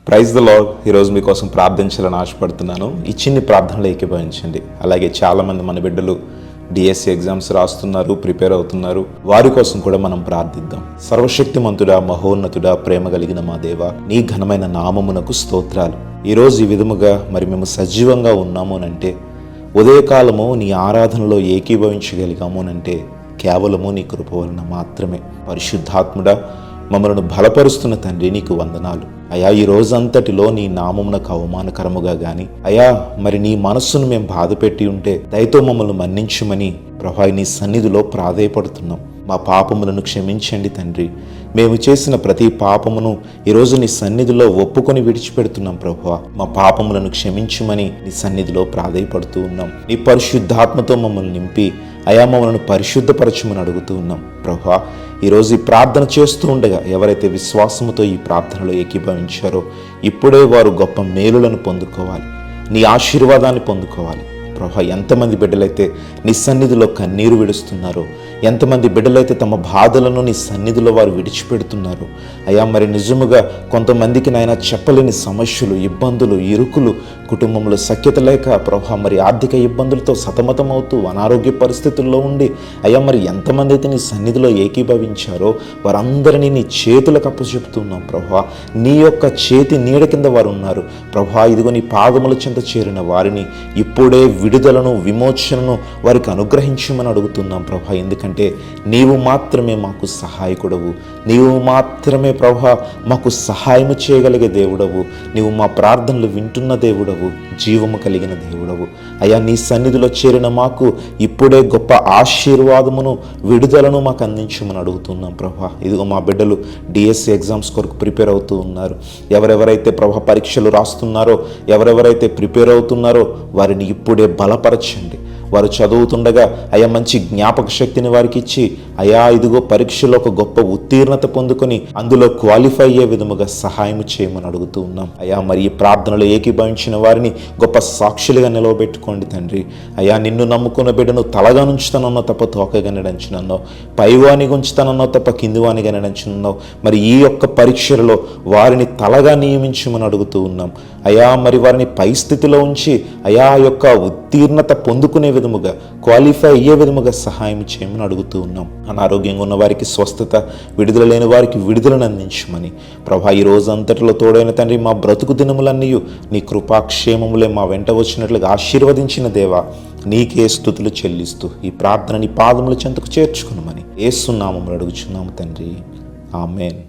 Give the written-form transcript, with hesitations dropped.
Praise the lord. ఈరోజు మీకోసం ప్రార్థించాలని ఆశపడుతున్నాను. ఈ చిన్ని ప్రార్థనలో ఏకీభవించండి. అలాగే చాలామంది మన బిడ్డలు డిఎస్సి ఎగ్జామ్స్ రాస్తున్నారు, ప్రిపేర్ అవుతున్నారు. వారి కోసం కూడా మనం ప్రార్థిద్దాం. సర్వశక్తిమంతుడా, మహోన్నతుడా, ప్రేమ కలిగిన మా దేవ, నీ ఘనమైన నామమునకు స్తోత్రాలు. ఈరోజు ఈ విధముగా మేము సజీవంగా ఉన్నామోనంటే, ఉదయకాలము నీ ఆరాధనలో ఏకీభవించగలిగామోనంటే కేవలము నీ కృప వలన మాత్రమే. పరిశుద్ధాత్ముడా, మమ్మలను బలపరుస్తున్న తండ్రి, నీకు వందనాలు అయా. ఈ రోజంతటిలో నీ నామమునకు అవమానకరముగా గాని అయా నీ మనస్సును మేము బాధపెట్టి ఉంటే దయతో మమ్మల్ని మన్నించమని ప్రభా నీ సన్నిధిలో ప్రాధేయపడుతున్నాం. మా పాపములను క్షమించండి తండ్రి. మేము చేసిన ప్రతి పాపమును ఈరోజు నీ సన్నిధిలో ఒప్పుకొని విడిచిపెడుతున్నాం ప్రభువా. మా పాపములను క్షమించమని నీ సన్నిధిలో ప్రాధేయపడుతూ ఉన్నాం. నీ పరిశుద్ధాత్మతో మమ్మల్ని నింపి అయా మమ్మల్ని పరిశుద్ధపరచమని అడుగుతూ ఉన్నాం ప్రభువా. ఈరోజు ఈ ప్రార్థన చేస్తూ ఉండగా ఎవరైతే విశ్వాసముతో ఈ ప్రార్థనలో ఏకీభవించారో ఇప్పుడే వారు గొప్ప మేలులను పొందుకోవాలి, నీ ఆశీర్వాదాన్ని పొందుకోవాలి ప్రభువా. ఎంతమంది బిడ్డలైతే నీ సన్నిధిలో కన్నీరు విడుస్తున్నారో, ఎంతమంది బిడ్డలైతే తమ బాధలను నీ సన్నిధిలో వారు విడిచిపెడుతున్నారు అయ్యా. నిజముగా కొంతమందికి నాయన చెప్పలేని సమస్యలు, ఇబ్బందులు, ఇరుకులు, కుటుంబంలో సఖ్యత లేక ప్రభువా ఆర్థిక ఇబ్బందులతో సతమతమవుతూ అనారోగ్య పరిస్థితుల్లో ఉండి అయ్యా ఎంతమంది అయితే నీ సన్నిధిలో ఏకీభవించారో వారందరినీ నీ చేతులకు అప్పచెప్తున్నాం ప్రభువా. నీ యొక్క చేతి నీడ కింద వారు ఉన్నారు ప్రభువా. ఇదిగో నీ పాదముల చెంత చేరిన వారిని ఇప్పుడే విడుదలను, విమోచనను వారికి అనుగ్రహించమని అడుగుతున్నాం ప్రభా. ఎందుకంటే నీవు మాత్రమే మాకు సహాయకుడవు, నీవు మాత్రమే ప్రభా మాకు సహాయము చేయగలిగే దేవుడవు. నీవు మా ప్రార్థనలు వింటున్న దేవుడవు, జీవము కలిగిన దేవుడవు అయ్యా. నీ సన్నిధిలో చేరిన మాకు ఇప్పుడే గొప్ప ఆశీర్వాదమును, విడుదలను మాకు అందించమని అడుగుతున్నాం ప్రభా. ఇదిగో మా బిడ్డలు డిఎస్సి ఎగ్జామ్స్ కొరకు ప్రిపేర్ అవుతూ ఉన్నారు. ఎవరెవరైతే ప్రభా పరీక్షలు రాస్తున్నారో, ఎవరెవరైతే ప్రిపేర్ అవుతున్నారో వారిని ఇప్పుడే బలపరచండి. వారు చదువుతుండగా అయా మంచి జ్ఞాపక శక్తిని వారికి ఇచ్చి అయా ఇదిగో పరీక్షలో ఒక గొప్ప ఉత్తీర్ణత పొందుకొని అందులో క్వాలిఫై అయ్యే విధముగా సహాయం చేయమని అడుగుతూ ఉన్నాం అయా. ఈ ప్రార్థనలో ఏకీభవించిన వారిని గొప్ప సాక్షులుగా నిలవబెట్టుకోండి తండ్రి అయా. నిన్ను నమ్ముకున్న బిడ్డను తలగా నుంచుతానన్నో తప్ప తోకగా నడించినన్నావు, పైవానిగా ఉంచుతానన్నో తప్ప కిందివానిగా నడించినన్నావు. ఈ యొక్క పరీక్షలలో వారిని తలగా నియమించమని అడుగుతూ ఉన్నాం అయా. వారిని పై స్థితిలో ఉంచి అయా యొక్క ఉత్తీర్ణత పొందుకునే విధముగా, క్వాలిఫై అయ్యే విధముగా సహాయం చేయమని అడుగుతూ ఉన్నాం. అనారోగ్యంగా ఉన్న వారికి స్వస్థత, విడుదల లేని వారికి విడుదలను అందించమని ప్రభా ఈ రోజంతటిలో తోడైన తండ్రి, మా బ్రతుకు దినములన్నీ నీ కృపాక్షేమములే మా వెంట వచ్చినట్లుగా ఆశీర్వదించిన దేవా, నీకే స్తుతులు చెల్లిస్తూ ఈ ప్రార్థన నీ పాదముల చెంతకు చేర్చుకున్నామని యేసు నామములో అడుగుచున్నాము తండ్రి. ఆమేన్.